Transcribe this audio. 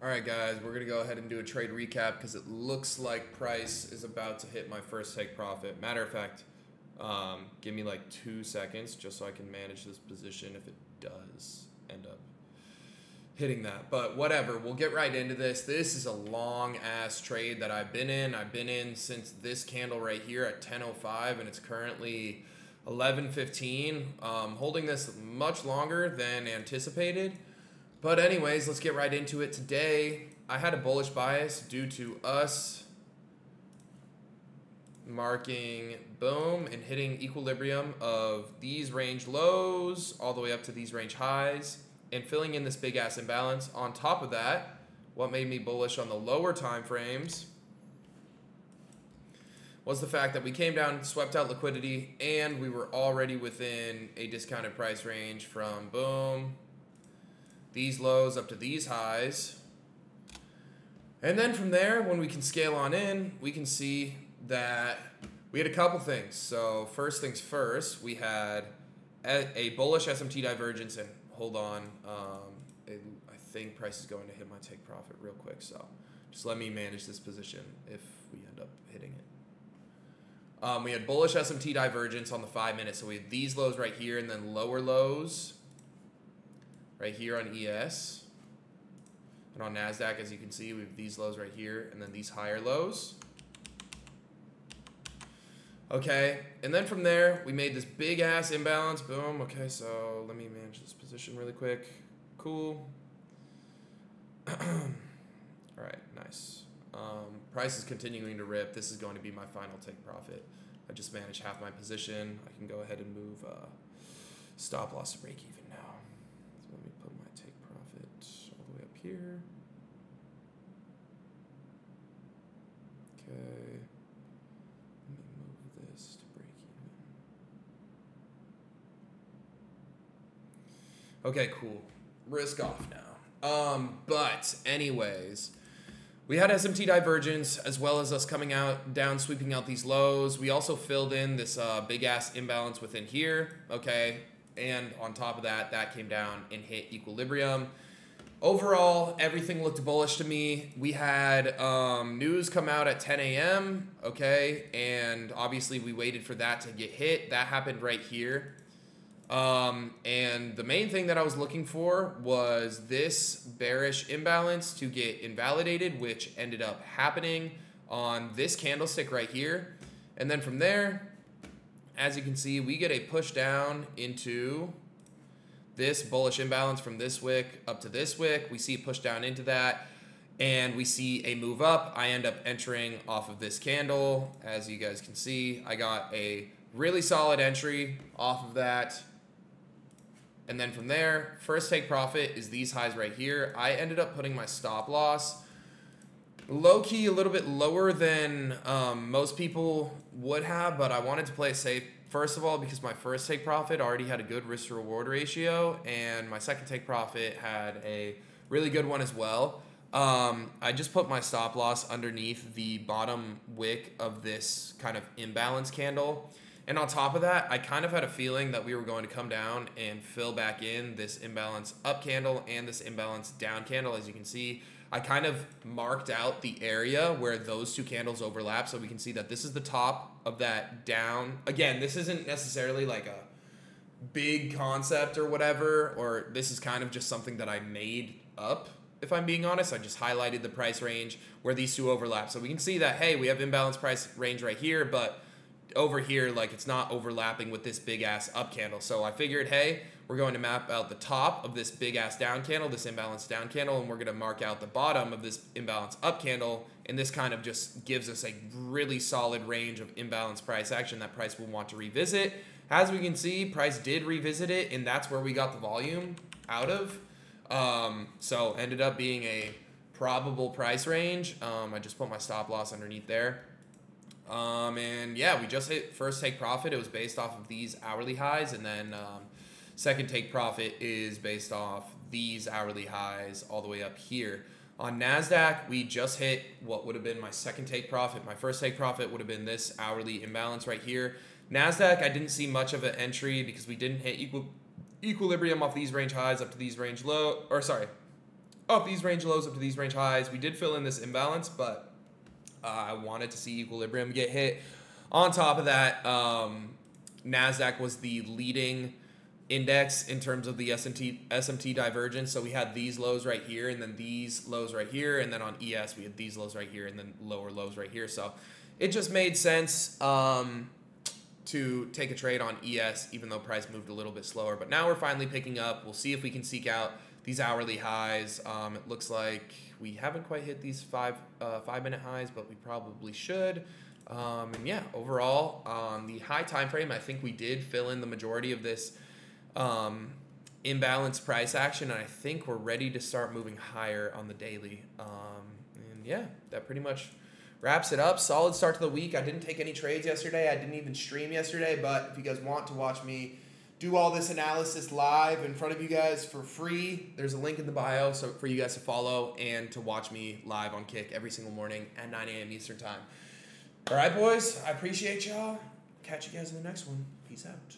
All right, guys, we're going to go ahead and do a trade recap because it looks like price is about to hit my first take profit. Matter of fact, give me like 2 seconds just so I can manage this position if it does end up hitting that. But whatever, we'll get right into this. This is a long-ass trade that I've been in. I've been in since this candle right here at 10:05, and it's currently 11:15. Holding this much longer than anticipated. But anyways, let's get right into it. Today, I had a bullish bias due to us marking boom and hitting equilibrium of these range lows all the way up to these range highs and filling in this big ass imbalance. On top of that, what made me bullish on the lower time frames was the fact that we came down, swept out liquidity, and we were already within a discounted price range from boom, these lows up to these highs. And then from there, when we can scale on in, we can see that we had a couple things. So first things first, we had a bullish SMT divergence, and hold on, I think price is going to hit my take profit real quick. So just let me manage this position if we end up hitting it. We had bullish SMT divergence on the 5 minutes. So we had these lows right here and then lower lows right here on ES. And on NASDAQ, as you can see, we have these lows right here and then these higher lows. Okay, and then from there, we made this big ass imbalance. Boom. Okay, so let me manage this position really quick. Cool. All right, nice. Price is continuing to rip. This is going to be my final take profit. I just managed half my position. I can go ahead and move stop loss to break even now. So let me put my take profit all the way up here. Okay. Let me move this to break even. Okay, cool. Risk off now. But anyways, we had SMT divergence as well as us coming out down, sweeping out these lows. We also filled in this big ass imbalance within here, okay? And on top of that, that came down and hit equilibrium. Overall, everything looked bullish to me. We had news come out at 10 a.m., okay? And obviously we waited for that to get hit. That happened right here. And the main thing that I was looking for was this bearish imbalance to get invalidated, which ended up happening on this candlestick right here. And then from there, as you can see, we get a push down into this bullish imbalance from this wick up to this wick. We see a push down into that, and we see a move up. I end up entering off of this candle. As you guys can see, I got a really solid entry off of that. And then from there, first take profit is these highs right here. I ended up putting my stop loss low-key a little bit lower than most people would have, but I wanted to play it safe. First of all, because my first take profit already had a good risk to reward ratio, and my second take profit had a really good one as well. I just put my stop loss underneath the bottom wick of this kind of imbalance candle. And on top of that, I kind of had a feeling that we were going to come down and fill back in this imbalance up candle and this imbalance down candle. As you can see, I kind of marked out the area where those two candles overlap, so we can see that this is the top of that down. Again, this isn't necessarily like a big concept or whatever, or this is kind of just something that I made up, if I'm being honest. I just highlighted the price range where these two overlap. So we can see that, hey, we have imbalance price range right here, but over here, like, it's not overlapping with this big ass up candle. So I figured, hey, we're going to map out the top of this big ass down candle, this imbalance down candle, and we're going to mark out the bottom of this imbalance up candle. And this kind of just gives us a really solid range of imbalance price action that price will want to revisit. As we can see, price did revisit it, and that's where we got the volume out of. So ended up being a probable price range. I just put my stop loss underneath there. And yeah, we just hit first take profit. It was based off of these hourly highs, and then second take profit is based off these hourly highs all the way up here. On NASDAQ, we just hit what would have been my second take profit. My first take profit would have been this hourly imbalance right here. NASDAQ, I didn't see much of an entry because we didn't hit equilibrium off these range highs up to these range low, or sorry, off these range lows up to these range highs. We did fill in this imbalance, but I wanted to see equilibrium get hit. On top of that, NASDAQ was the leading index in terms of the SMT divergence. So we had these lows right here, and then these lows right here, and then on ES we had these lows right here, and then lower lows right here. So it just made sense to take a trade on ES, even though price moved a little bit slower. But now we're finally picking up. We'll see if we can seek out these hourly highs. It looks like we haven't quite hit these 5-minute highs, but we probably should. And yeah, overall, on the high time frame, I think we did fill in the majority of this imbalanced price action, and I think we're ready to start moving higher on the daily. And yeah, that pretty much wraps it up. Solid start to the week. I didn't take any trades yesterday. I didn't even stream yesterday, but if you guys want to watch me do all this analysis live in front of you guys for free, there's a link in the bio so for you guys to follow and to watch me live on Kick every single morning at 9 a.m. Eastern time. All right, boys, I appreciate y'all. Catch you guys in the next one. Peace out.